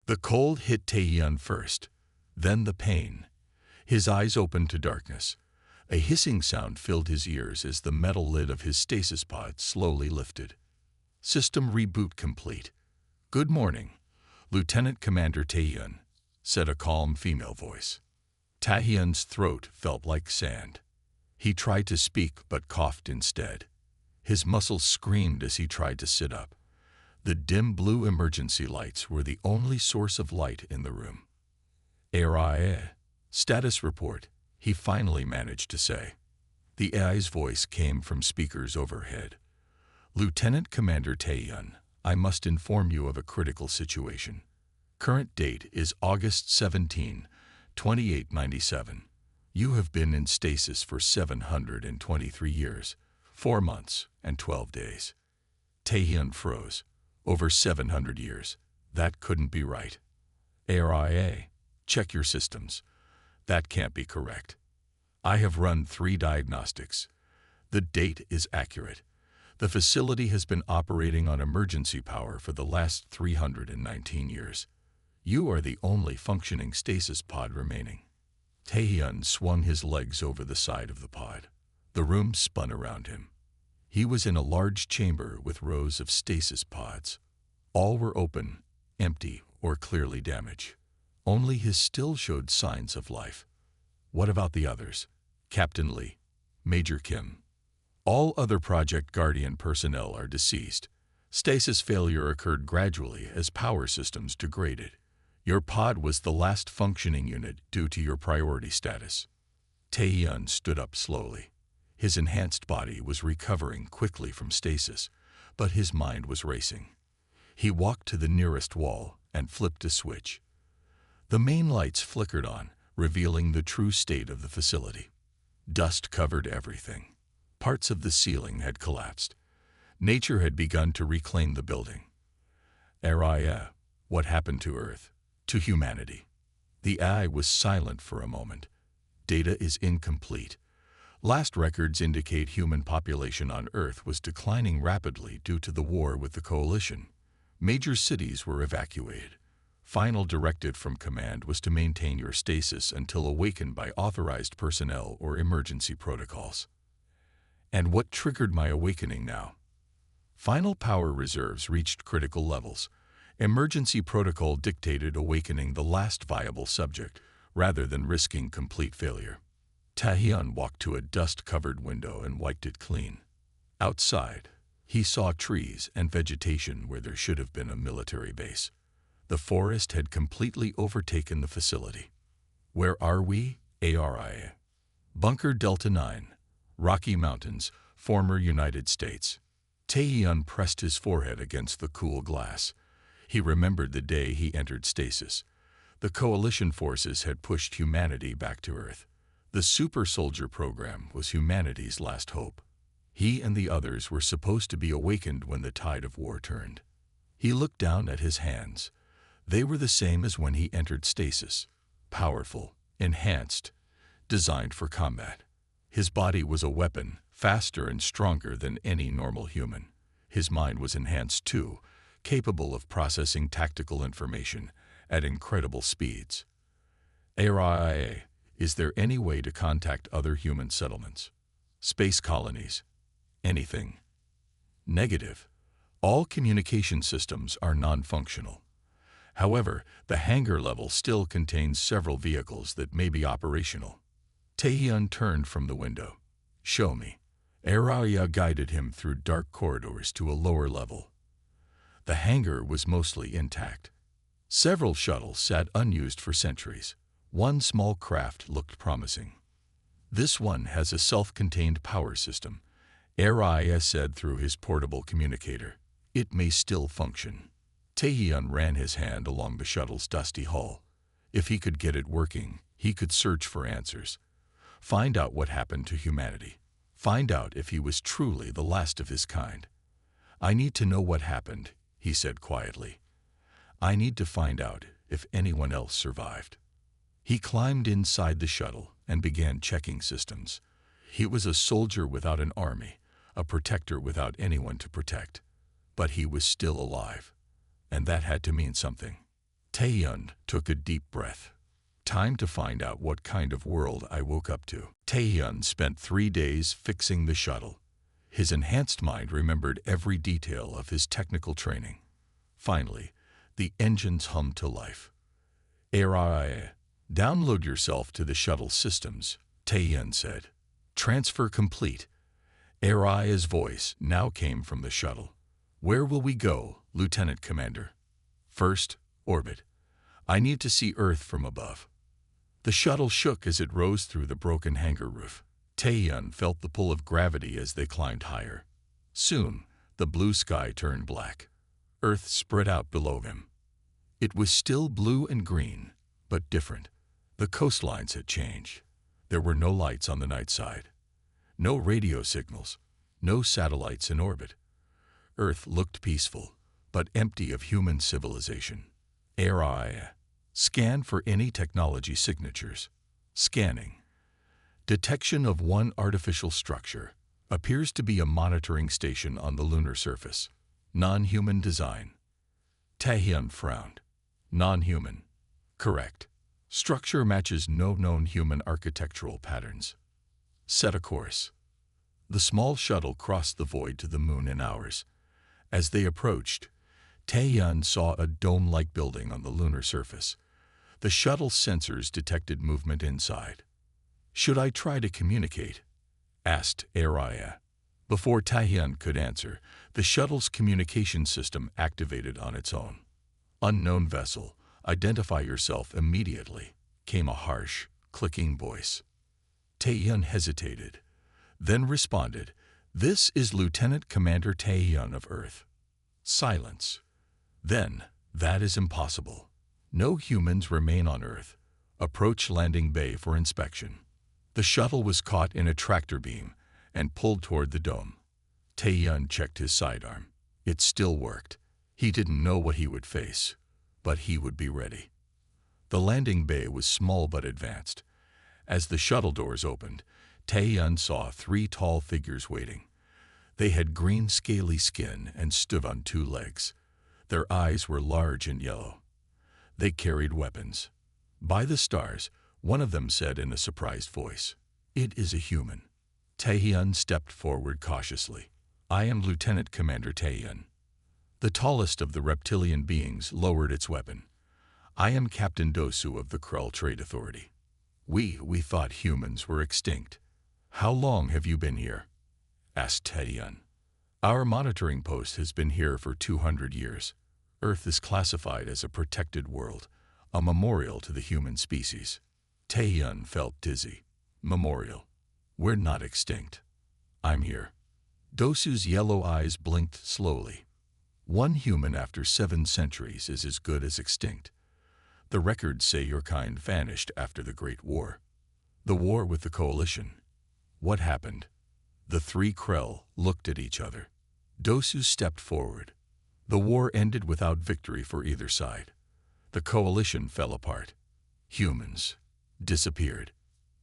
The cold hit Taehyun first, then the pain. His eyes opened to darkness. A hissing sound filled his ears as the metal lid of his stasis pod slowly lifted. System reboot complete. "Good morning, Lieutenant Commander Taehyun," said a calm female voice. Taehyun's throat felt like sand. He tried to speak but coughed instead. His muscles screamed as he tried to sit up. The dim blue emergency lights were the only source of light in the room. "HFY Status report," he finally managed to say. The AI's voice came from speakers overhead. "Lieutenant Commander Taehyun, I must inform you of a critical situation. Current date is August 17, 2897. You have been in stasis for 723 years, 4 months, and 12 days. Taehyun froze. Over 700 years. That couldn't be right. "HFY, check your systems. That can't be correct. I have run 3 diagnostics. The date is accurate. The facility has been operating on emergency power for the last 319 years. You are the only functioning stasis pod remaining." Taehyun swung his legs over the side of the pod. The room spun around him. He was in a large chamber with rows of stasis pods. All were open, empty, or clearly damaged. Only his still showed signs of life. "What about the others? Captain Lee, Major Kim. All other Project Guardian personnel are deceased. Stasis failure occurred gradually as power systems degraded. Your pod was the last functioning unit due to your priority status." Taehyun stood up slowly. His enhanced body was recovering quickly from stasis, but his mind was racing. He walked to the nearest wall and flipped a switch. The main lights flickered on, revealing the true state of the facility. Dust covered everything. Parts of the ceiling had collapsed. Nature had begun to reclaim the building. "HFY, what happened to Earth? To humanity?" The eye was silent for a moment. "Data is incomplete. Last records indicate human population on Earth was declining rapidly due to the war with the Coalition. Major cities were evacuated. Final directive from command was to maintain your stasis until awakened by authorized personnel or emergency protocols." "And what triggered my awakening now?" "Final power reserves reached critical levels. Emergency protocol dictated awakening the last viable subject, rather than risking complete failure." Taehyun walked to a dust-covered window and wiped it clean. Outside, he saw trees and vegetation where there should have been a military base. The forest had completely overtaken the facility. "Where are we?" "HFY. Bunker Delta 9, Rocky Mountains, former United States." Taehyun pressed his forehead against the cool glass. He remembered the day he entered stasis. The Coalition forces had pushed humanity back to Earth. The Super Soldier program was humanity's last hope. He and the others were supposed to be awakened when the tide of war turned. He looked down at his hands. They were the same as when he entered stasis. Powerful, enhanced, designed for combat. His body was a weapon, faster and stronger than any normal human. His mind was enhanced too, capable of processing tactical information at incredible speeds. "HFY, is there any way to contact other human settlements? Space colonies? Anything?" "Negative. All communication systems are non-functional. However, the hangar level still contains several vehicles that may be operational." Taehyun turned from the window. "Show me." HFY guided him through dark corridors to a lower level. The hangar was mostly intact. Several shuttles sat unused for centuries. One small craft looked promising. "This one has a self-contained power system," HFY said through his portable communicator. "It may still function." Taehyun ran his hand along the shuttle's dusty hull. If he could get it working, he could search for answers. Find out what happened to humanity. Find out if he was truly the last of his kind. "I need to know what happened," he said quietly. "I need to find out if anyone else survived." He climbed inside the shuttle and began checking systems. He was a soldier without an army, a protector without anyone to protect. But he was still alive, and that had to mean something. Taehyun took a deep breath. Time to find out what kind of world I woke up to. Taehyun spent 3 days fixing the shuttle. His enhanced mind remembered every detail of his technical training. Finally, the engines hummed to life. HFY, download yourself to the shuttle systems, Taehyun said. Transfer complete. HFY's voice now came from the shuttle. Where will we go, Lieutenant Commander? First, orbit. I need to see Earth from above. The shuttle shook as it rose through the broken hangar roof. Taehyun felt the pull of gravity as they climbed higher. Soon, the blue sky turned black. Earth spread out below him. It was still blue and green, but different. The coastlines had changed. There were no lights on the night side. No radio signals. No satellites in orbit. Earth looked peaceful, but empty of human civilization. HFY. Scan for any technology signatures. Scanning. Detection of one artificial structure. Appears to be a monitoring station on the lunar surface. Non-human design. Taehyun frowned. Non-human. Correct. Structure matches no known human architectural patterns. Set a course. The small shuttle crossed the void to the moon in hours. As they approached, Taehyun saw a dome-like building on the lunar surface. The shuttle's sensors detected movement inside. Should I try to communicate? Asked HFY. Before Taehyun could answer, the shuttle's communication system activated on its own. Unknown vessel, identify yourself immediately, came a harsh, clicking voice. Taehyun hesitated, then responded, This is Lieutenant Commander Taehyun of Earth. Silence. Then, that is impossible. No humans remain on Earth. Approach landing bay for inspection. The shuttle was caught in a tractor beam and pulled toward the dome. Taehyun checked his sidearm. It still worked. He didn't know what he would face, but he would be ready. The landing bay was small but advanced. As the shuttle doors opened, Taehyun saw 3 tall figures waiting. They had green scaly skin and stood on 2 legs. Their eyes were large and yellow. They carried weapons. By the stars, one of them said in a surprised voice, It is a human. Taehyun stepped forward cautiously. I am Lieutenant Commander Taehyun. The tallest of the reptilian beings lowered its weapon. I am Captain Dosu of the Krell Trade Authority. We thought humans were extinct. How long have you been here? Asked Taehyun. Our monitoring post has been here for 200 years. Earth is classified as a protected world, a memorial to the human species. Taehyun felt dizzy. Memorial. We're not extinct. I'm here. Dosu's yellow eyes blinked slowly. 1 human after 7 centuries is as good as extinct. The records say your kind vanished after the Great War. The war with the Coalition. What happened? The 3 Krell looked at each other. Dosu stepped forward. The war ended without victory for either side. The Coalition fell apart. Humans disappeared.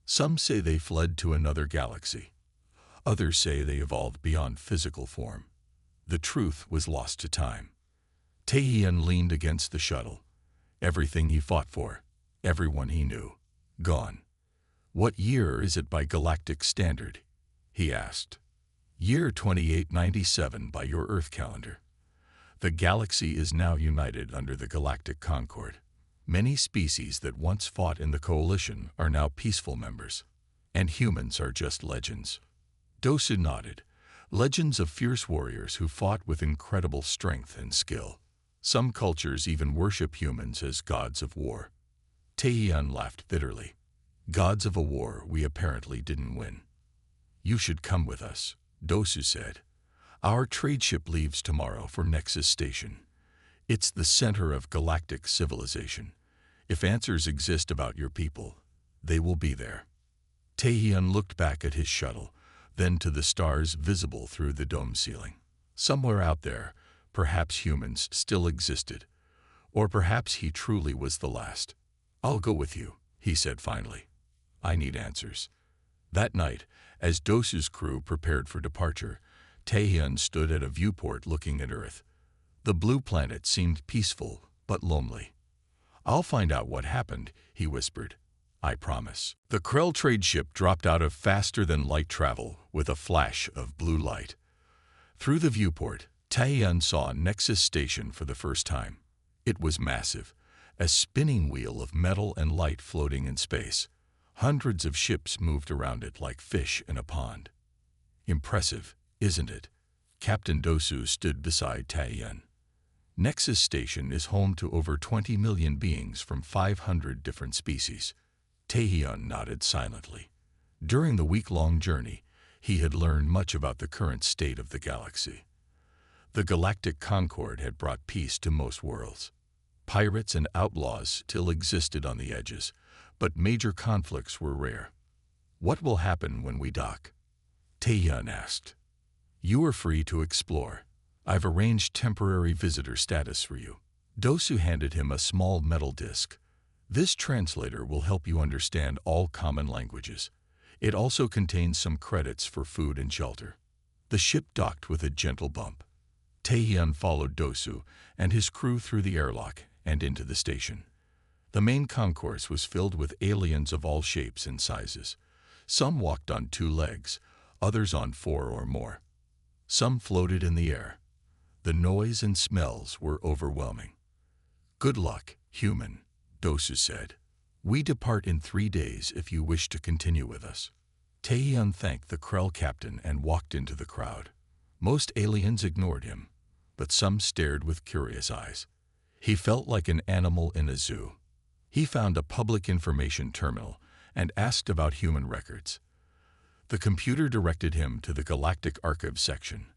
Some say they fled to another galaxy. Others say they evolved beyond physical form. The truth was lost to time. Taehyun leaned against the shuttle. Everything he fought for, everyone he knew, gone. What year is it by galactic standard? He asked. Year 2897 by your Earth calendar. The galaxy is now united under the Galactic Concord. Many species that once fought in the Coalition are now peaceful members, and humans are just legends. Dosu nodded. Legends of fierce warriors who fought with incredible strength and skill. Some cultures even worship humans as gods of war. Taehyun laughed bitterly. Gods of a war we apparently didn't win. You should come with us, Dosu said. Our trade ship leaves tomorrow for Nexus Station. It's the center of galactic civilization. If answers exist about your people, they will be there. Taehyun looked back at his shuttle, then to the stars visible through the dome ceiling. Somewhere out there, perhaps humans still existed, or perhaps he truly was the last. I'll go with you, he said finally. I need answers. That night, as Dosu's crew prepared for departure, Taehyun stood at a viewport looking at Earth. The blue planet seemed peaceful but lonely. "I'll find out what happened," he whispered. "I promise." The Krell trade ship dropped out of faster-than-light travel with a flash of blue light. Through the viewport, Taiyun saw Nexus Station for the first time. It was massive, a spinning wheel of metal and light floating in space. Hundreds of ships moved around it like fish in a pond. "Impressive, isn't it?" Captain Dosu stood beside Taiyun. Nexus Station is home to over 20 million beings from 500 different species. Taiyun nodded silently. During the week-long journey, he had learned much about the current state of the galaxy. The galactic concord had brought peace to most worlds. Pirates and outlaws still existed on the edges, but major conflicts were rare. "What will happen when we dock?" Taiyun asked. "You are free to explore. I've arranged temporary visitor status for you." Dosu handed him a small metal disc. "This translator will help you understand all common languages. It also contains some credits for food and shelter." The ship docked with a gentle bump. Taiyun followed Dosu and his crew through the airlock and into the station. The main concourse was filled with aliens of all shapes and sizes. Some walked on 2 legs, others on 4 or more. Some floated in the air. The noise and smells were overwhelming. "Good luck, human," Dosu said. "We depart in 3 days if you wish to continue with us." Taiyun thanked the Krell captain and walked into the crowd. Most aliens ignored him, but some stared with curious eyes. He felt like an animal in a zoo. He found a public information terminal and asked about human records. The computer directed him to the Galactic Archive section.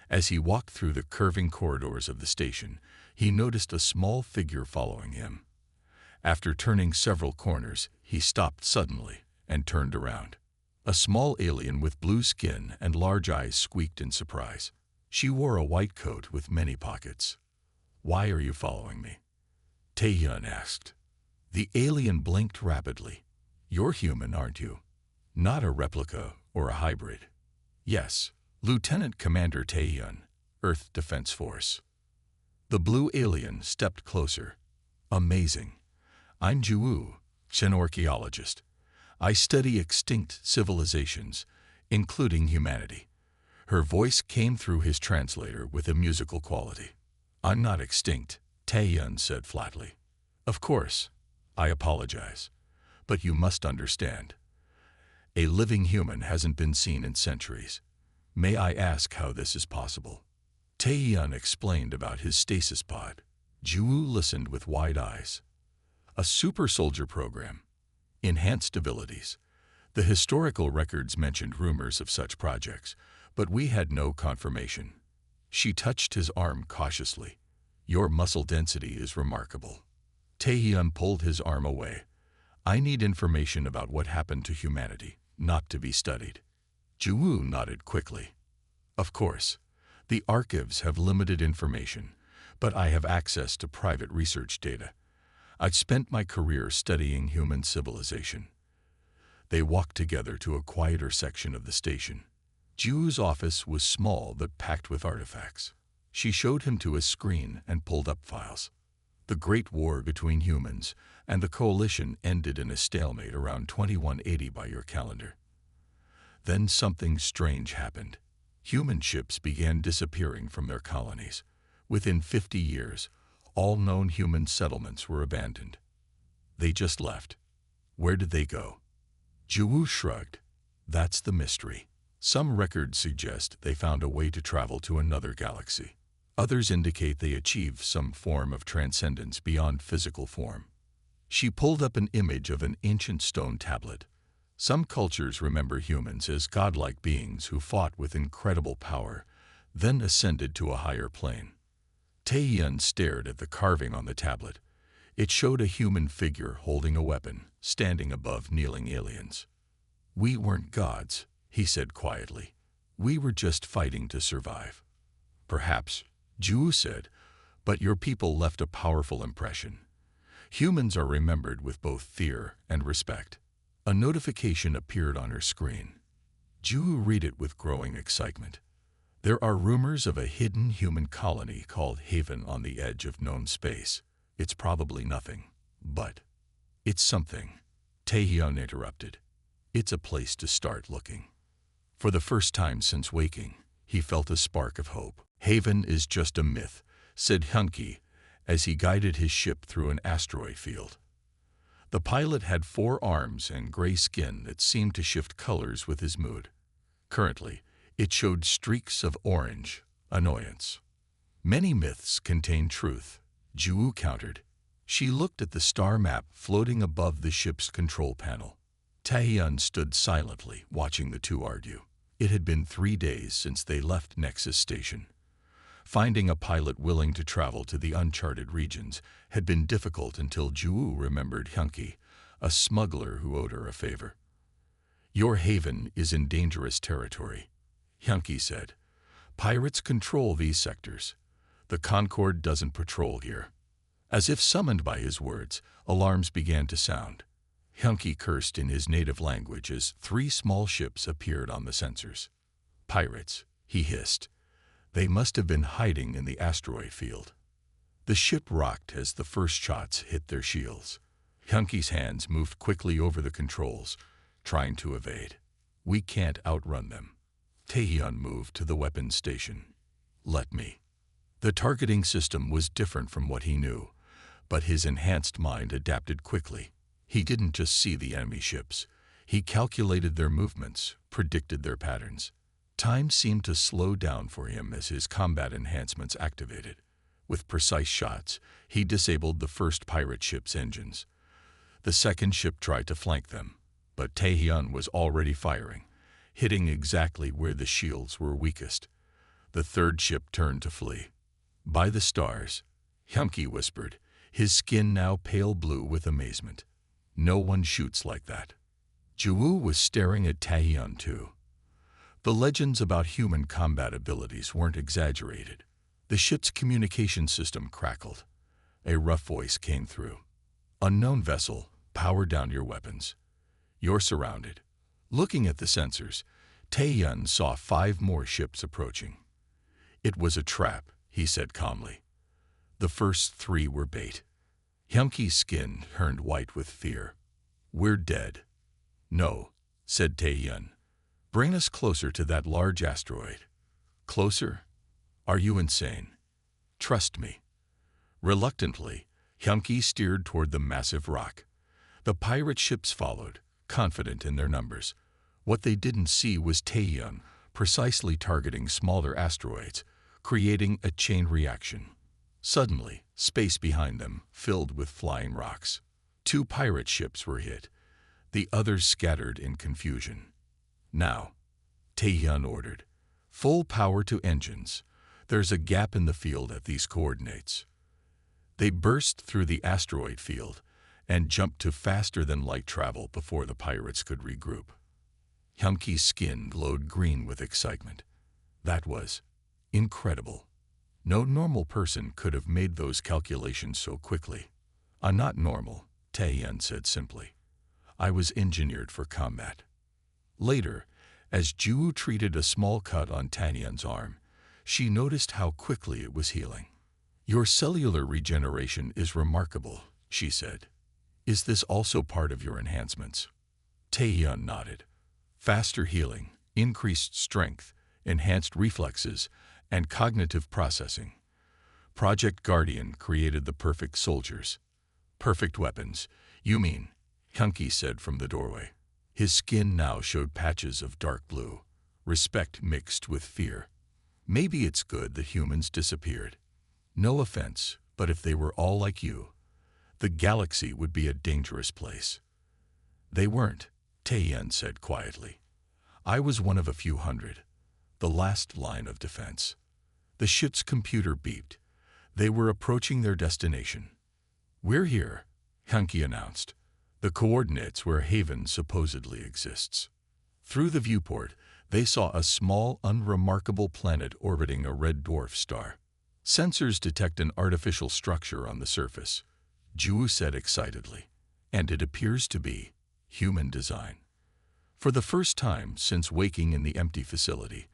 As he walked through the curving corridors of the station, he noticed a small figure following him. After turning several corners, he stopped suddenly and turned around. A small alien with blue skin and large eyes squeaked in surprise. She wore a white coat with many pockets. "Why are you following me?" Taiyun asked. The alien blinked rapidly. "You're human, aren't you? Not a replica or a hybrid?" "Yes, Lieutenant Commander Taiyun, Earth Defense Force." The blue alien stepped closer. "Amazing. I'm Juwu, an archaeologist. I study extinct civilizations, including humanity." Her voice came through his translator with a musical quality. "I'm not extinct," Taiyun said flatly. "Of course, I apologize. But you must understand. A living human hasn't been seen in centuries. May I ask how this is possible?" Taiyun explained about his stasis pod. Juwu listened with wide eyes. "A super soldier program. Enhanced abilities. The historical records mentioned rumors of such projects, but we had no confirmation." She touched his arm cautiously. "Your muscle density is remarkable." Taiyun pulled his arm away. "I need information about what happened to humanity, not to be studied." Juwu nodded quickly. "Of course, the archives have limited information, but I have access to private research data. I've spent my career studying human civilization." They walked together to a quieter section of the station. Juwu's office was small but packed with artifacts. She showed him to a screen and pulled up files. The Great War between humans and the Coalition ended in a stalemate around 2180 by your calendar. Then something strange happened. Human ships began disappearing from their colonies. Within 50 years, all known human settlements were abandoned. They just left. Where did they go? Juwu shrugged. That's the mystery. Some records suggest they found a way to travel to another galaxy. Others indicate they achieved some form of transcendence beyond physical form. She pulled up an image of an ancient stone tablet. Some cultures remember humans as godlike beings who fought with incredible power, then ascended to a higher plane. Taiyun stared at the carving on the tablet. It showed a human figure holding a weapon, standing above kneeling aliens. "We weren't gods," he said quietly. "We were just fighting to survive." "Perhaps," Juwu said, "but your people left a powerful impression. Humans are remembered with both fear and respect." A notification appeared on her screen. Juwu read it with growing excitement. "There are rumors of a hidden human colony called Haven on the edge of known space. It's probably nothing. But it's something, Taehyun interrupted. It's a place to start looking. For the first time since waking, he felt a spark of hope. Haven is just a myth, said Hyunki as he guided his ship through an asteroid field. The pilot had 4 arms and gray skin that seemed to shift colors with his mood. Currently, it showed streaks of orange, annoyance. Many myths contain truth, Ju countered. She looked at the star map floating above the ship's control panel. Taehyun stood silently, watching the two argue. It had been 3 days since they left Nexus Station. Finding a pilot willing to travel to the uncharted regions had been difficult until Ju remembered Hyunki, a smuggler who owed her a favor. Your haven is in dangerous territory, Hyunki said. Pirates control these sectors. The Concord doesn't patrol here. As if summoned by his words, alarms began to sound. Hyunki cursed in his native language as 3 small ships appeared on the sensors. Pirates, he hissed. They must have been hiding in the asteroid field. The ship rocked as the first shots hit their shields. Hyunki's hands moved quickly over the controls, trying to evade. We can't outrun them. Taehyun moved to the weapons station. Let me. The targeting system was different from what he knew, but his enhanced mind adapted quickly. He didn't just see the enemy ships. He calculated their movements, predicted their patterns. Time seemed to slow down for him as his combat enhancements activated. With precise shots, he disabled the first pirate ship's engines. The second ship tried to flank them, but Taehyun was already firing, hitting exactly where the shields were weakest. The third ship turned to flee. By the stars, Hyunki whispered, his skin now pale blue with amazement. No one shoots like that. Ju was staring at Taehyun too. The legends about human combat abilities weren't exaggerated. The ship's communication system crackled. A rough voice came through. Unknown vessel, power down your weapons. You're surrounded. Looking at the sensors, Taehyun saw 5 more ships approaching. It was a trap, he said calmly. The first 3 were bait. Hyunki's skin turned white with fear. We're dead. No, said Taehyun. Bring us closer to that large asteroid. Closer? Are you insane? Trust me. Reluctantly, Hyunki steered toward the massive rock. The pirate ships followed, confident in their numbers. What they didn't see was Taehyun precisely targeting smaller asteroids, creating a chain reaction. Suddenly, space behind them filled with flying rocks. 2 pirate ships were hit. The others scattered in confusion. Now, Taehyun ordered. Full power to engines. There's a gap in the field at these coordinates. They burst through the asteroid field and jumped to faster-than-light travel before the pirates could regroup. Hyunki's skin glowed green with excitement. That was incredible. No normal person could have made those calculations so quickly. I'm not normal, Taehyun said simply. I was engineered for combat. Later, as Ju treated a small cut on Taehyun's arm, she noticed how quickly it was healing. Your cellular regeneration is remarkable, she said. Is this also part of your enhancements? Taehyun nodded. Faster healing, increased strength, enhanced reflexes, and cognitive processing. Project Guardian created the perfect soldiers. Perfect weapons, you mean, Hyunki said from the doorway. His skin now showed patches of dark blue, respect mixed with fear. Maybe it's good that humans disappeared. No offense, but if they were all like you, the galaxy would be a dangerous place. They weren't, Taehyun said quietly. I was one of a few hundred, the last line of defense. The ship's computer beeped. They were approaching their destination. We're here, Hyunki announced. The coordinates where Haven supposedly exists. Through the viewport, they saw a small, unremarkable planet orbiting a red dwarf star. Sensors detect an artificial structure on the surface, Ju said excitedly, and it appears to be human design. For the first time since waking in the empty facility,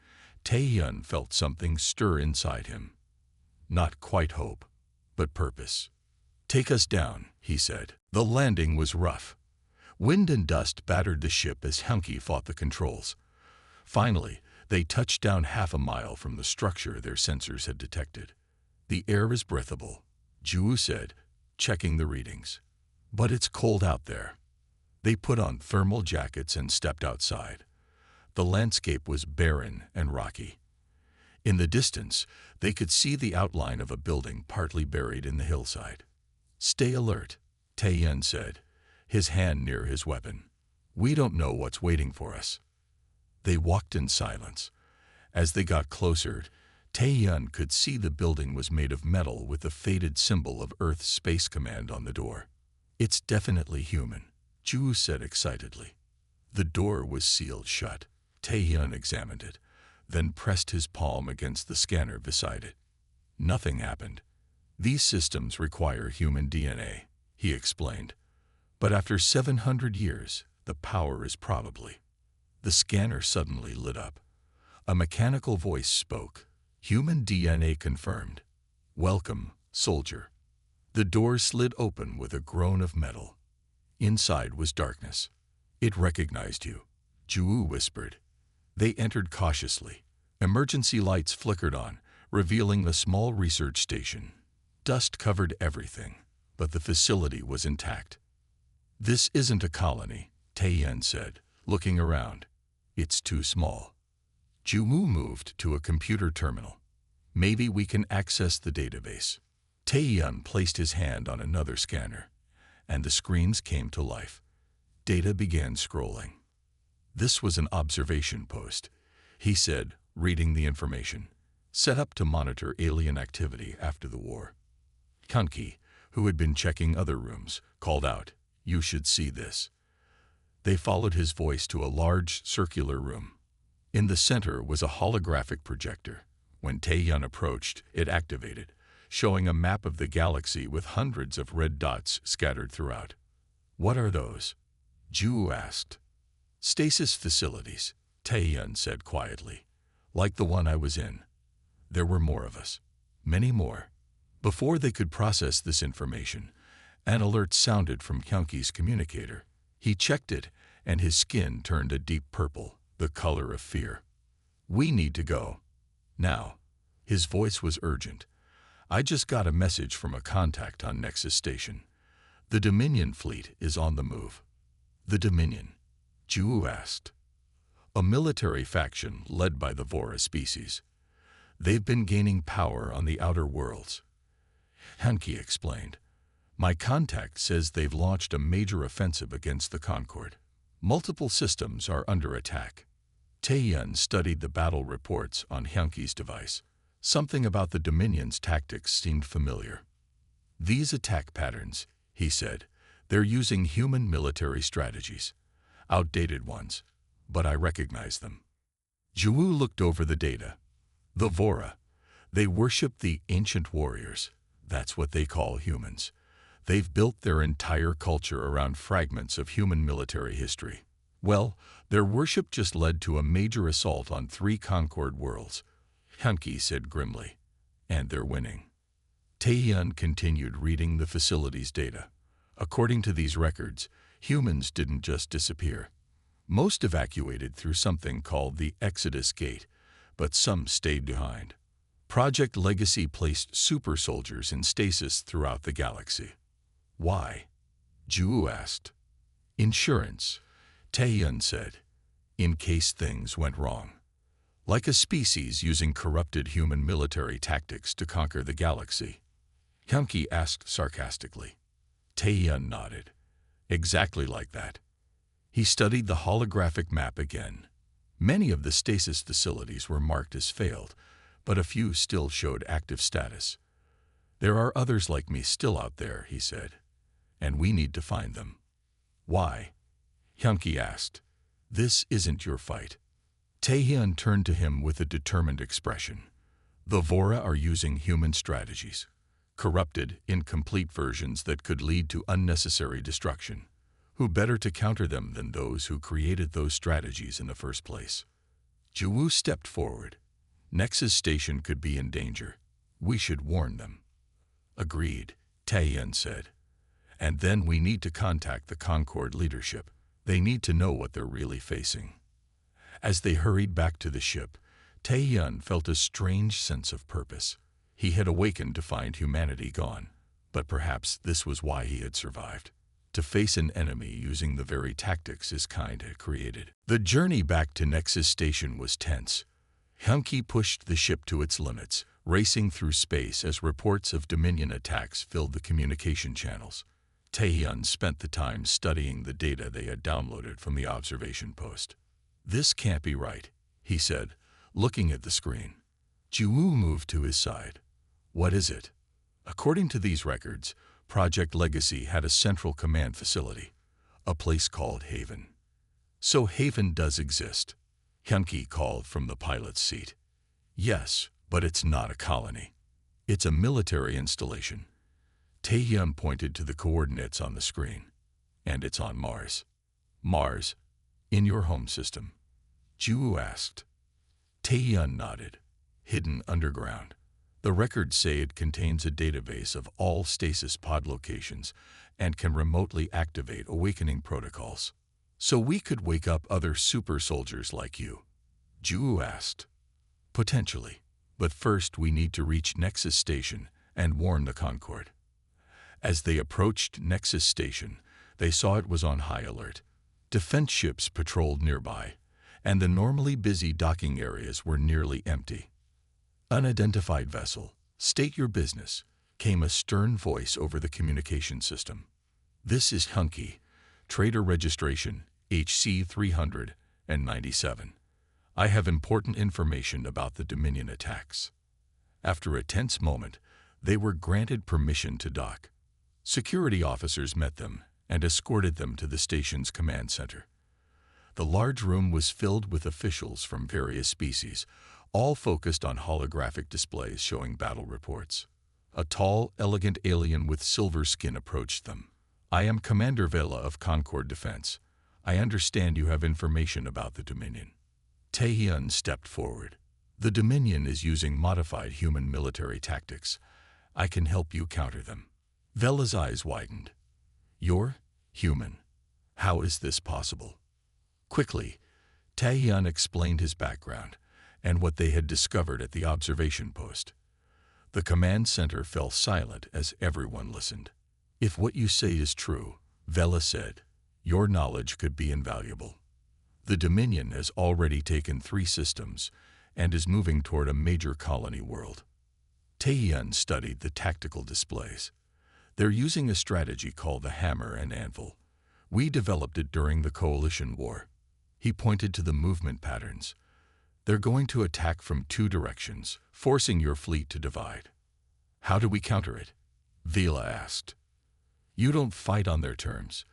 Taehyun felt something stir inside him. Not quite hope, but purpose. Take us down, he said. The landing was rough. Wind and dust battered the ship as Hunky fought the controls. Finally, they touched down half a mile from the structure their sensors had detected. The air is breathable, Ju said, checking the readings. But it's cold out there. They put on thermal jackets and stepped outside. The landscape was barren and rocky. In the distance, they could see the outline of a building partly buried in the hillside. Stay alert, Tae-yun said, his hand near his weapon. We don't know what's waiting for us. They walked in silence. As they got closer, Tae-yun could see the building was made of metal with the faded symbol of Earth's Space Command on the door. It's definitely human, Ju said excitedly. The door was sealed shut. Tae-yun examined it, then pressed his palm against the scanner beside it. Nothing happened. These systems require human DNA, he explained. But after 700 years, the power is probably. The scanner suddenly lit up. A mechanical voice spoke. Human DNA confirmed. Welcome, soldier. The door slid open with a groan of metal. Inside was darkness. It recognized you, Ju whispered. They entered cautiously. Emergency lights flickered on, revealing a small research station. Dust covered everything, but the facility was intact. This isn't a colony, Tae-yun said, looking around. It's too small. Ju moved to a computer terminal. Maybe we can access the database. Tae-yun placed his hand on another scanner, and the screens came to life. Data began scrolling. This was an observation post, he said, reading the information, set up to monitor alien activity after the war. Hunky, who had been checking other rooms, called out, You should see this. They followed his voice to a large circular room. In the center was a holographic projector. When Tae-yun approached, it activated, showing a map of the galaxy with hundreds of red dots scattered throughout. What are those? Ju asked. Stasis facilities, Tae-yun said quietly. Like the one I was in. There were more of us. Many more. Before they could process this information, an alert sounded from Hunky's communicator. He checked it, and his skin turned a deep purple, the color of fear. We need to go. Now. His voice was urgent. I just got a message from a contact on Nexus Station. The Dominion fleet is on the move. The Dominion? Ju asked. A military faction led by the Vora species. They've been gaining power on the outer worlds. Hunky explained. My contact says they've launched a major offensive against the Concord. Multiple systems are under attack. Tae-yun studied the battle reports on Hunky's device. Something about the Dominion's tactics seemed familiar. These attack patterns, he said, they're using human military strategies. Outdated ones, but I recognize them. Ju looked over the data. The Vora. They worship the ancient warriors. That's what they call humans. They've built their entire culture around fragments of human military history. Well, their worship just led to a major assault on 3 Concord worlds, Hunky said grimly. And they're winning. Tae-yun continued reading the facility's data. According to these records, humans didn't just disappear. Most evacuated through something called the Exodus Gate, but some stayed behind. Project Legacy placed super soldiers in stasis throughout the galaxy. Why? Ju asked. Insurance, Tae-yun said, in case things went wrong. Like a species using corrupted human military tactics to conquer the galaxy. Hunky asked sarcastically. Tae-yun nodded. Exactly like that. He studied the holographic map again. Many of the stasis facilities were marked as failed, but a few still showed active status. There are others like me still out there, he said, and we need to find them. Why? Hunky asked. This isn't your fight. Tae-yun turned to him with a determined expression. The Vora are using human strategies. Corrupted, incomplete versions that could lead to unnecessary destruction. Who better to counter them than those who created those strategies in the first place? Ju stepped forward. Nexus Station could be in danger. We should warn them. Agreed, Tae-yun said. And then we need to contact the Concord leadership. They need to know what they're really facing. As they hurried back to the ship, Tae-hyun felt a strange sense of purpose. He had awakened to find humanity gone, but perhaps this was why he had survived. To face an enemy using the very tactics his kind had created. The journey back to Nexus Station was tense. Hyun-ki pushed the ship to its limits, racing through space as reports of Dominion attacks filled the communication channels. Tae-hyun spent the time studying the data they had downloaded from the observation post. "This can't be right," he said, looking at the screen. Ji-woo moved to his side. "What is it?" According to these records, Project Legacy had a central command facility, a place called Haven. "So Haven does exist," Hyun-ki called from the pilot's seat. "Yes, but it's not a colony. It's a military installation." Tae-hyun pointed to the coordinates on the screen. "And it's on Mars." "Mars? In your home system?" Ji-woo asked. Tae-hyun nodded. "Hidden underground. The records say it contains a database of all stasis pod locations and can remotely activate awakening protocols. So we could wake up other super soldiers like you?" Ji-woo asked. "Potentially. But first we need to reach Nexus Station and warn the Concord." As they approached Nexus Station, they saw it was on high alert. Defense ships patrolled nearby, and the normally busy docking areas were nearly empty. "Unidentified vessel, state your business," came a stern voice over the communication system. "This is Hyun-ki, trader registration HC 397. I have important information about the Dominion attacks." After a tense moment, they were granted permission to dock. Security officers met them and escorted them to the station's command center. The large room was filled with officials from various species, all focused on holographic displays showing battle reports. A tall, elegant alien with silver skin approached them. "I am Commander Vela of Concord Defense. I understand you have information about the Dominion." Tae-hyun stepped forward. "The Dominion is using modified human military tactics. I can help you counter them." Vela's eyes widened. "You're human. How is this possible?" Quickly, Tae-hyun explained his background and what they had discovered at the observation post. The command center fell silent as everyone listened. "If what you say is true," Vela said, "your knowledge could be invaluable. The Dominion has already taken 3 systems and is moving toward a major colony world." Tae-hyun studied the tactical displays. "They're using a strategy called the Hammer and Anvil. We developed it during the Coalition War." He pointed to the movement patterns. "They're going to attack from 2 directions, forcing your fleet to divide." "How do we counter it?" Vela asked. "You don't fight on their terms.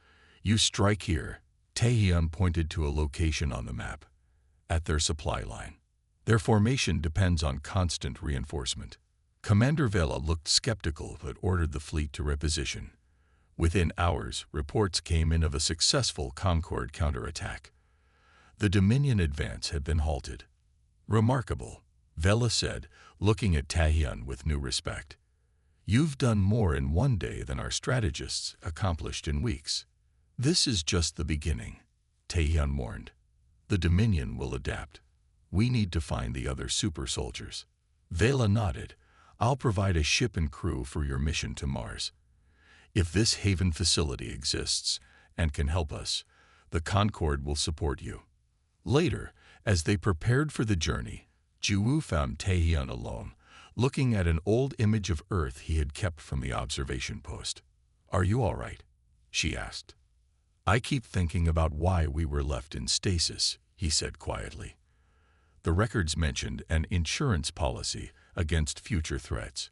You strike here." Tae-hyun pointed to a location on the map. "At their supply line. Their formation depends on constant reinforcement." Commander Vela looked skeptical but ordered the fleet to reposition. Within hours, reports came in of a successful Concord counterattack. The Dominion advance had been halted. "Remarkable," Vela said, looking at Tae-hyun with new respect. "You've done more in one day than our strategists accomplished in weeks." "This is just the beginning," Tae-hyun warned. "The Dominion will adapt. We need to find the other super soldiers." Vela nodded. "I'll provide a ship and crew for your mission to Mars. If this Haven facility exists and can help us, the Concord will support you." Later, as they prepared for the journey, Ji-woo found Tae-hyun alone, looking at an old image of Earth he had kept from the observation post. "Are you all right?" she asked. "I keep thinking about why we were left in stasis," he said quietly. "The records mentioned an insurance policy against future threats.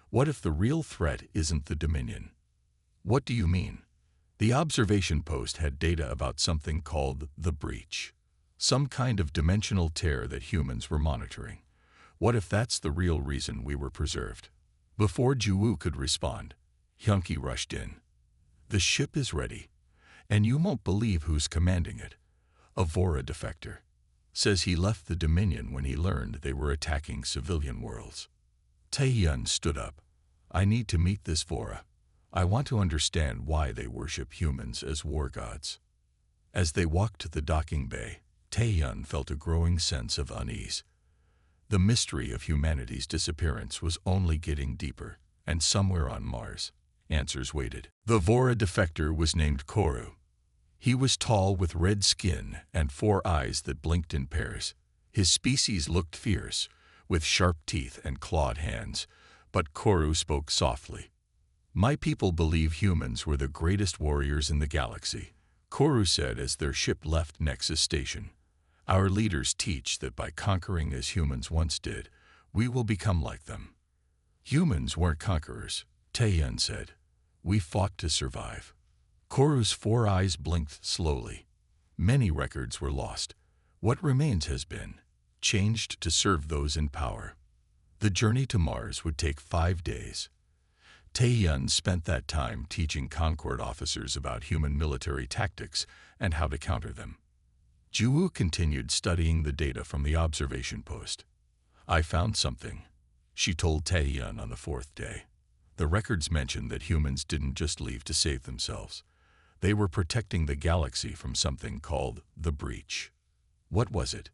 What if the real threat isn't the Dominion?" "What do you mean?" "The observation post had data about something called the breach. Some kind of dimensional tear that humans were monitoring. What if that's the real reason we were preserved?" Before Ji-woo could respond, Hyun-ki rushed in. "The ship is ready, and you won't believe who's commanding it. A Vora defector. Says he left the Dominion when he learned they were attacking civilian worlds." Tae-hyun stood up. "I need to meet this Vora. I want to understand why they worship humans as war gods. As they walked to the docking bay, Tae-yun felt a growing sense of unease. The mystery of humanity's disappearance was only getting deeper, and somewhere on Mars, answers waited. The Vora defector was named Koru. He was tall with red skin and 4 eyes that blinked in pairs. His species looked fierce, with sharp teeth and clawed hands, but Koru spoke softly. My people believe humans were the greatest warriors in the galaxy, Koru said as their ship left Nexus Station. Our leaders teach that by conquering as humans once did, we will become like them. Humans weren't conquerors, Tae-yun said. We fought to survive. Koru's 4 eyes blinked slowly. Many records were lost. What remains has been changed to serve those in power. The journey to Mars would take 5 days. Tae-yun spent that time teaching Concord officers about human military tactics and how to counter them. Ju-woo continued studying the data from the observation post. I found something, she told Tae-yun on the 4th day. The records mentioned that humans didn't just leave to save themselves. They were protecting the galaxy from something called the Breach. What was it?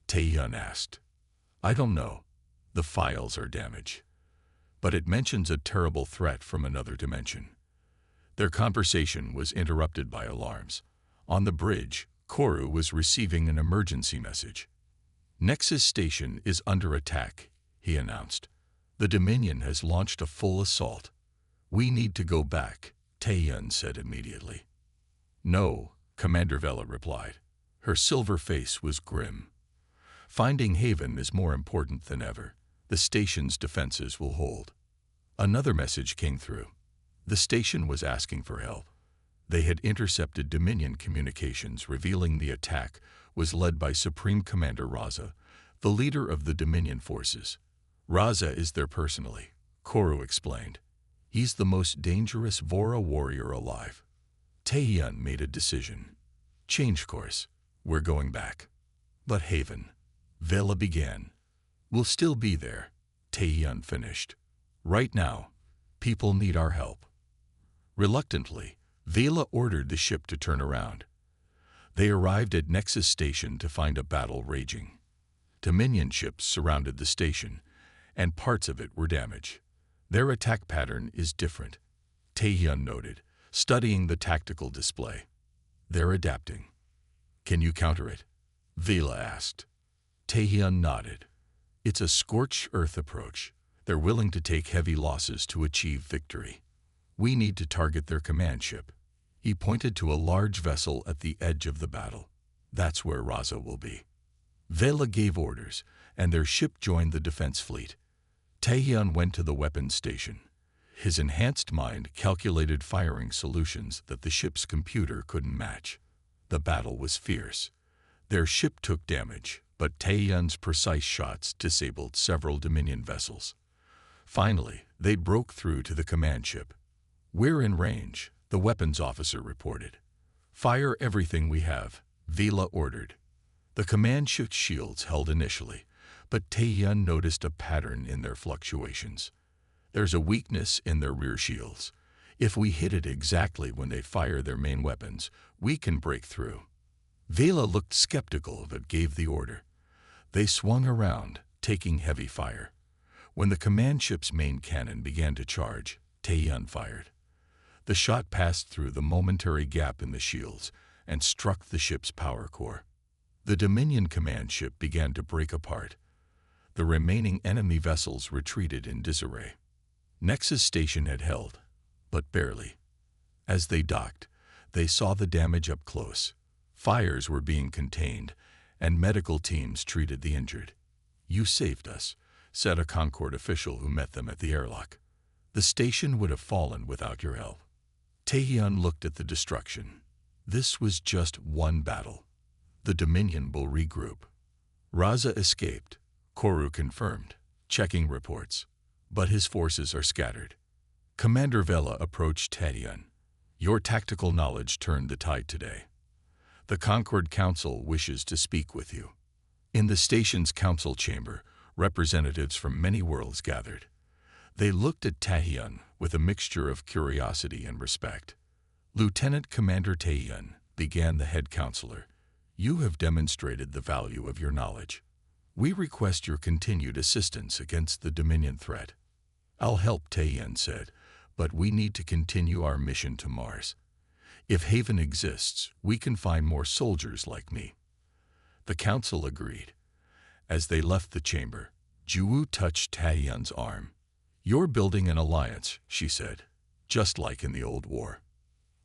Tae-yun asked. I don't know. The files are damaged. But it mentions a terrible threat from another dimension. Their conversation was interrupted by alarms. On the bridge, Koru was receiving an emergency message. Nexus Station is under attack, he announced. The Dominion has launched a full assault. We need to go back, Tae-yun said immediately. No, Commander Vela replied. Her silver face was grim. Finding haven is more important than ever. The station's defenses will hold. Another message came through. The station was asking for help. They had intercepted Dominion communications revealing the attack was led by Supreme Commander Raza, the leader of the Dominion forces. Raza is there personally, Koru explained. He's the most dangerous Vora warrior alive. Tae-yun made a decision. Change course. We're going back. But haven. Vela began. We'll still be there, Tae-yun finished. Right now, people need our help. Reluctantly, Vela ordered the ship to turn around. They arrived at Nexus Station to find a battle raging. Dominion ships surrounded the station, and parts of it were damaged. Their attack pattern is different, Tae-yun noted, studying the tactical display. They're adapting. Can you counter it? Vela asked. Tae-yun nodded. It's a scorched earth approach. They're willing to take heavy losses to achieve victory. We need to target their command ship. He pointed to a large vessel at the edge of the battle. That's where Raza will be. Vela gave orders, and their ship joined the defense fleet. Tae-yun went to the weapons station. His enhanced mind calculated firing solutions that the ship's computer couldn't match. The battle was fierce. Their ship took damage, but Tae-yun's precise shots disabled several Dominion vessels. Finally, they broke through to the command ship. We're in range, the weapons officer reported. Fire everything we have, Vela ordered. The command ship's shields held initially, but Tae-yun noticed a pattern in their fluctuations. There's a weakness in their rear shields. If we hit it exactly when they fire their main weapons, we can break through. Vela looked skeptical but gave the order. They swung around, taking heavy fire. When the command ship's main cannon began to charge, Tae-yun fired. The shot passed through the momentary gap in the shields and struck the ship's power core. The Dominion command ship began to break apart. The remaining enemy vessels retreated in disarray. Nexus Station had held, but barely. As they docked, they saw the damage up close. Fires were being contained, and medical teams treated the injured. You saved us, said a Concord official who met them at the airlock. The station would have fallen without your help. Tae-yun looked at the destruction. This was just one battle. The Dominion will regroup. Raza escaped, Koru confirmed, checking reports. But his forces are scattered. Commander Vela approached Tae-yun. Your tactical knowledge turned the tide today. The Concord Council wishes to speak with you. In the station's council chamber, representatives from many worlds gathered. They looked at Taehyun with a mixture of curiosity and respect. "Lieutenant Commander Taehyun," began the head counselor, "you have demonstrated the value of your knowledge. We request your continued assistance against the Dominion threat." "I'll help," Taehyun said, "but we need to continue our mission to Mars. If Haven exists, we can find more soldiers like me." The council agreed. As they left the chamber, Ju touched Taehyun's arm. "You're building an alliance," she said, "just like in the old war."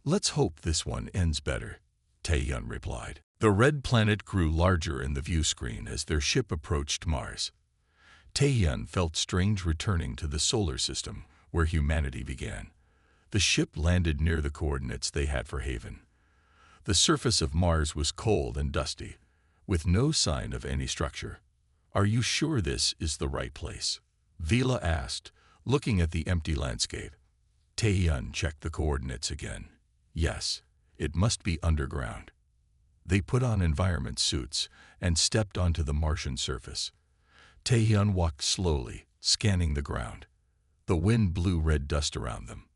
"Let's hope this one ends better," Taehyun replied. The red planet grew larger in the view screen as their ship approached Mars. Taehyun felt strange returning to the solar system where humanity began. The ship landed near the coordinates they had for Haven. The surface of Mars was cold and dusty, with no sign of any structure. "Are you sure this is the right place?" Vila asked, looking at the empty landscape. Taehyun checked the coordinates again. "Yes, it must be underground." They put on environment suits and stepped onto the Martian surface. Taehyun walked slowly, scanning the ground. The wind blew red dust around them.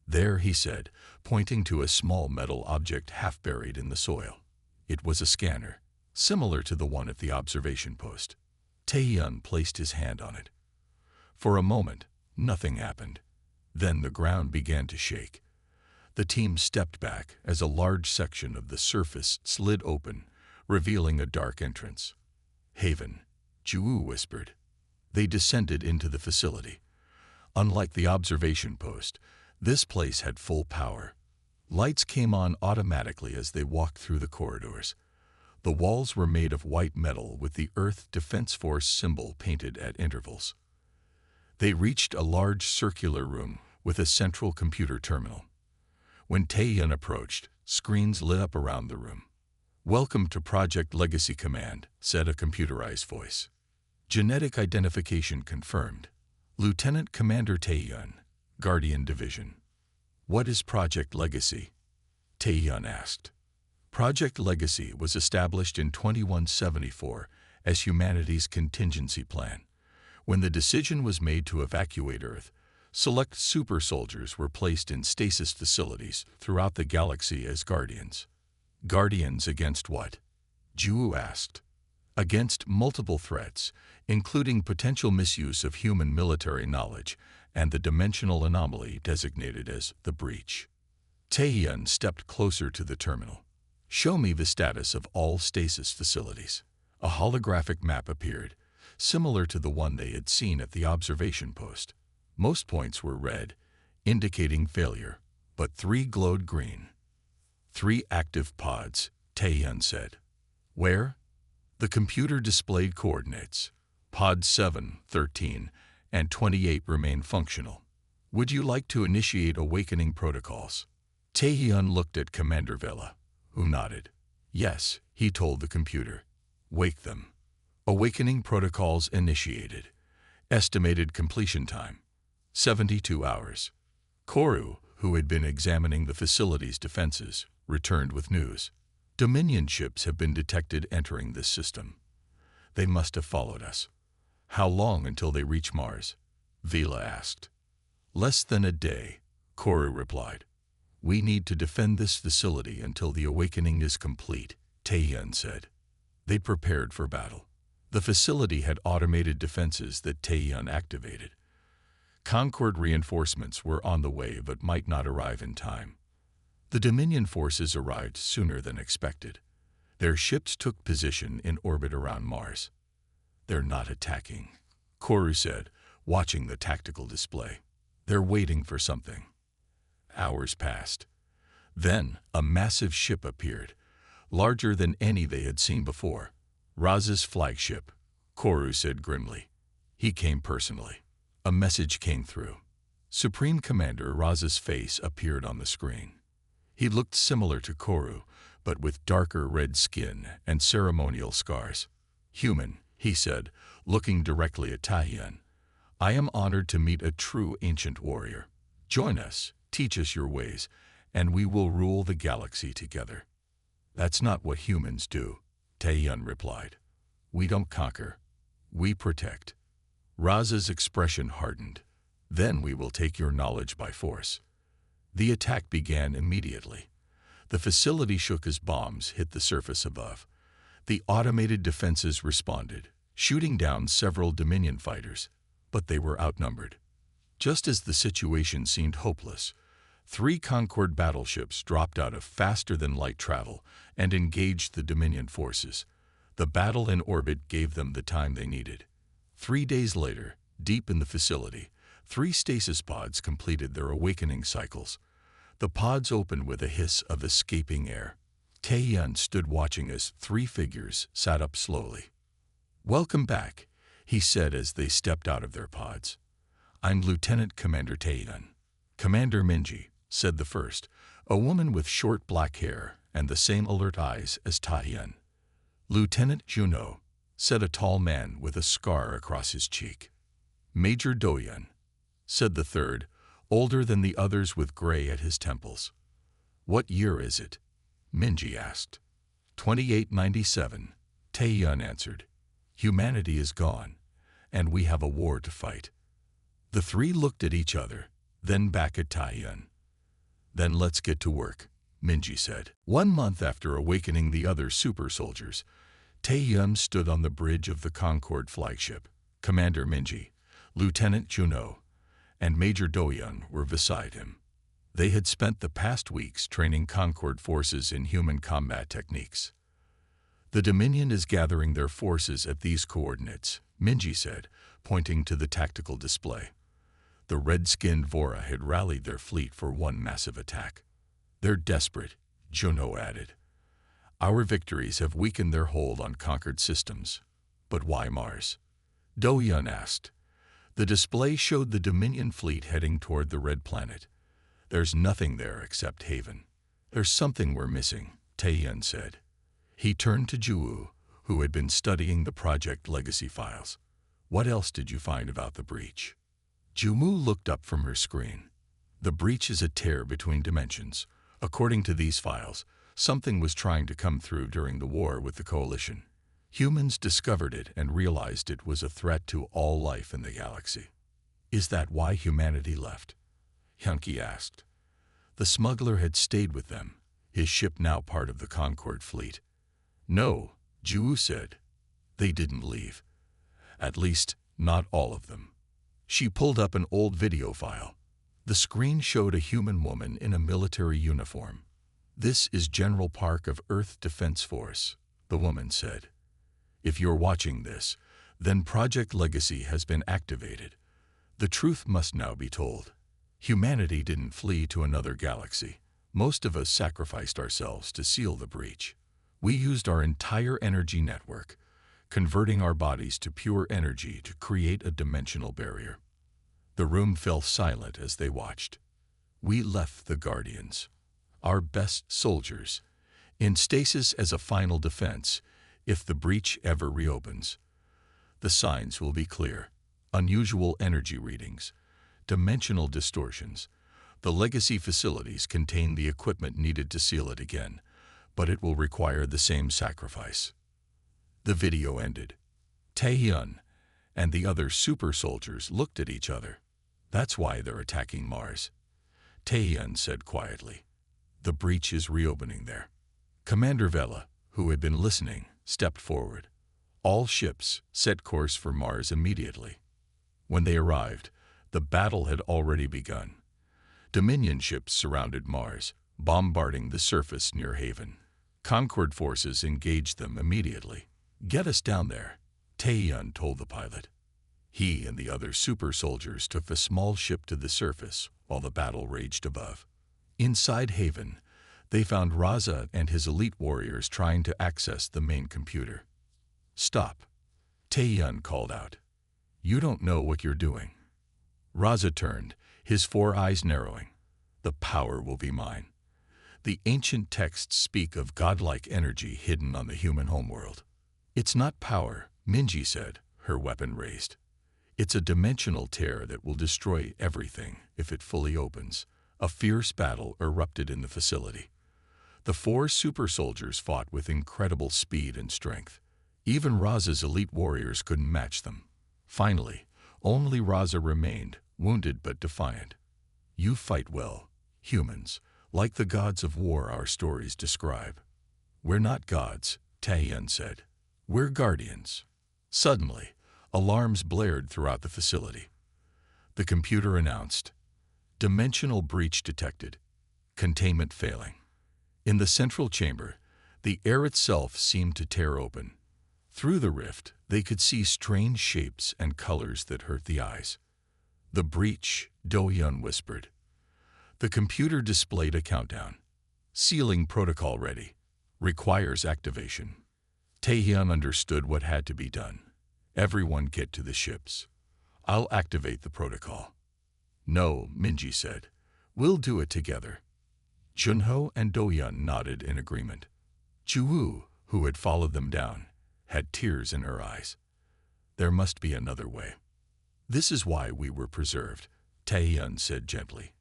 "There," he said, pointing to a small metal object half buried in the soil. It was a scanner, similar to the one at the observation post. Taehyun placed his hand on it. For a moment, nothing happened. Then the ground began to shake. The team stepped back as a large section of the surface slid open, revealing a dark entrance. "Haven," Ju whispered. They descended into the facility. Unlike the observation post, this place had full power. Lights came on automatically as they walked through the corridors. The walls were made of white metal with the Earth Defense Force symbol painted at intervals. They reached a large circular room with a central computer terminal. When Taehyun approached, screens lit up around the room. "Welcome to Project Legacy Command," said a computerized voice. "Genetic identification confirmed. Lieutenant Commander Taehyun, Guardian Division." "What is Project Legacy?" Taehyun asked. Project Legacy was established in 2174 as humanity's contingency plan. When the decision was made to evacuate Earth, select super soldiers were placed in stasis facilities throughout the galaxy as guardians. "Guardians against what?" Ju asked. "Against multiple threats, including potential misuse of human military knowledge and the dimensional anomaly designated as the Breach." Taehyun stepped closer to the terminal. "Show me the status of all stasis facilities." A holographic map appeared, similar to the one they had seen at the observation post. Most points were red, indicating failure, but 3 glowed green. 3 active pods," Taehyun said. "Where?" The computer displayed coordinates. Pods 7, 13, and 28 remain functional. "Would you like to initiate awakening protocols?" Taehyun looked at Commander Vela, who nodded. "Yes," he told the computer. "Wake them." Awakening protocols initiated. Estimated completion time: 72 hours. Koru, who had been examining the facility's defenses, returned with news. "Dominion ships have been detected entering this system. They must have followed us." "How long until they reach Mars?" Vila asked. "Less than a day," Koru replied. "We need to defend this facility until the awakening is complete," Taehyun said. They prepared for battle. The facility had automated defenses that Taehyun activated. Concord reinforcements were on the way but might not arrive in time. The Dominion forces arrived sooner than expected. Their ships took position in orbit around Mars. "They're not attacking," Koru said, watching the tactical display. "They're waiting for something." Hours passed. Then a massive ship appeared, larger than any they had seen before. "Raz's flagship," Koru said grimly. He came personally. A message came through. Supreme Commander Raz's face appeared on the screen. He looked similar to Koru, but with darker red skin and ceremonial scars. "Human," he said, looking directly at Taehyun. "I am honored to meet a true ancient warrior. Join us, teach us your ways, and we will rule the galaxy together." "That's not what humans do," Taehyun replied. "We don't conquer. We protect." Raz's expression hardened. Then we will take your knowledge by force." The attack began immediately. The facility shook as bombs hit the surface above. The automated defenses responded, shooting down several Dominion fighters, but they were outnumbered. Just as the situation seemed hopeless, 3 Concorde battleships dropped out of faster-than-light travel and engaged the Dominion forces. The battle in orbit gave them the time they needed. 3 days later, deep in the facility, 3 stasis pods completed their awakening cycles. The pods opened with a hiss of escaping air. Tae-yun stood watching as 3 figures sat up slowly. "Welcome back," he said as they stepped out of their pods. "I'm Lieutenant Commander Tae-yun." "Commander Minji," said the first, a woman with short black hair and the same alert eyes as Tae-yun. "Lieutenant Juno," said a tall man with a scar across his cheek. "Major Do-yun," said the third, older than the others with gray at his temples. "What year is it?" Minji asked. 2897, Tae-yun answered. "Humanity is gone, and we have a war to fight." The 3 looked at each other, then back at Tae-yun. "Then let's get to work," Minji said. 1 month after awakening the other super soldiers, Tae-yun stood on the bridge of the Concorde flagship. Commander Minji, Lieutenant Juno, and Major Do-yun were beside him. They had spent the past weeks training Concorde forces in human combat techniques. "The Dominion is gathering their forces at these coordinates," Minji said, pointing to the tactical display. The red-skinned Vora had rallied their fleet for one massive attack. "They're desperate," Juno added. "Our victories have weakened their hold on conquered systems. But why Mars?" Do-yun asked. The display showed the Dominion fleet heading toward the red planet. "There's nothing there except Haven." "There's something we're missing," Tae-yun said. He turned to Ju, who had been studying the project legacy files. "What else did you find about the breach?" Ju-mu looked up from her screen. "The breach is a tear between dimensions. According to these files, something was trying to come through during the war with the Coalition. Humans discovered it and realized it was a threat to all life in the galaxy." "Is that why humanity left?" Hyunki asked. The smuggler had stayed with them, his ship now part of the Concorde fleet. "No," Ju said. "They didn't leave. At least, not all of them." She pulled up an old video file. The screen showed a human woman in a military uniform. "This is General Park of Earth Defense Force," the woman said. "If you're watching this, then Project Legacy has been activated. The truth must now be told. Humanity didn't flee to another galaxy. Most of us sacrificed ourselves to seal the breach. We used our entire energy network, converting our bodies to pure energy to create a dimensional barrier." The room fell silent as they watched. "We left the Guardians, our best soldiers, in stasis as a final defense if the breach ever reopens. The signs will be clear: unusual energy readings, dimensional distortions. The legacy facilities contain the equipment needed to seal it again, but it will require the same sacrifice." The video ended. Tae-yun and the other super soldiers looked at each other. "That's why they're attacking Mars," Tae-yun said quietly. "The breach is reopening there." Commander Vela, who had been listening, stepped forward. "All ships set course for Mars immediately." When they arrived, the battle had already begun. Dominion ships surrounded Mars, bombarding the surface near Haven. Concorde forces engaged them immediately. "Get us down there," Tae-yun told the pilot. He and the other super soldiers took the small ship to the surface while the battle raged above. Inside Haven, they found Raza and his elite warriors trying to access the main computer. "Stop," Tae-yun called out. "You don't know what you're doing." Raza turned, his 4 eyes narrowing. "The power will be mine. The ancient texts speak of godlike energy hidden on the human homeworld." "It's not power," Minji said, her weapon raised. "It's a dimensional tear that will destroy everything if it fully opens." A fierce battle erupted in the facility. The 4 super soldiers fought with incredible speed and strength. Even Raza's elite warriors couldn't match them. Finally, only Raza remained, wounded but defiant. You fight well, humans, like the gods of war our stories describe. We're not gods, Taeyeon said. We're guardians. Suddenly, alarms blared throughout the facility. The computer announced, "Dimensional breach detected. Containment failing." In the central chamber, the air itself seemed to tear open. Through the rift, they could see strange shapes and colors that hurt the eyes. "The breach," Do-hyun whispered. The computer displayed a countdown. "Sealing protocol ready. Requires activation." Taehyun understood what had to be done. "Everyone get to the ships. I'll activate the protocol." "No," Minji said. "We'll do it together." Junho and Do-hyun nodded in agreement. Ju-woo, who had followed them down, had tears in her eyes. There must be another way. "This is why we were preserved," Taehyun said gently.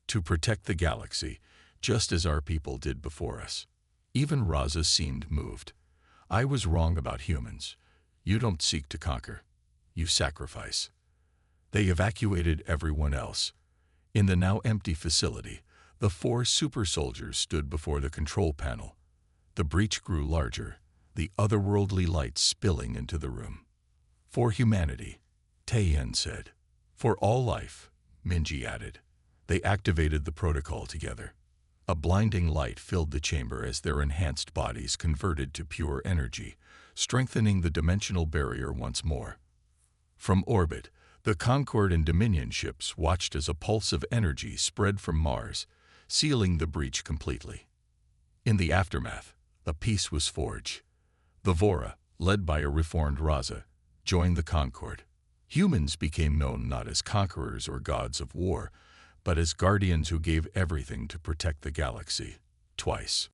"To protect the galaxy, just as our people did before us." Even Raza seemed moved. "I was wrong about humans. You don't seek to conquer. You sacrifice." They evacuated everyone else. In the now empty facility, the 4 super soldiers stood before the control panel. The breach grew larger, the otherworldly light spilling into the room. "For humanity," Taeyeon said. "For all life," Minji added. They activated the protocol together. A blinding light filled the chamber as their enhanced bodies converted to pure energy, strengthening the dimensional barrier once more. From orbit, the Concorde and Dominion ships watched as a pulse of energy spread from Mars, sealing the breach completely. In the aftermath, a peace was forged. The Vora, led by a reformed Raza, joined the Concorde. Humans became known not as conquerors or gods of war, but as guardians who gave everything to protect the galaxy, twice.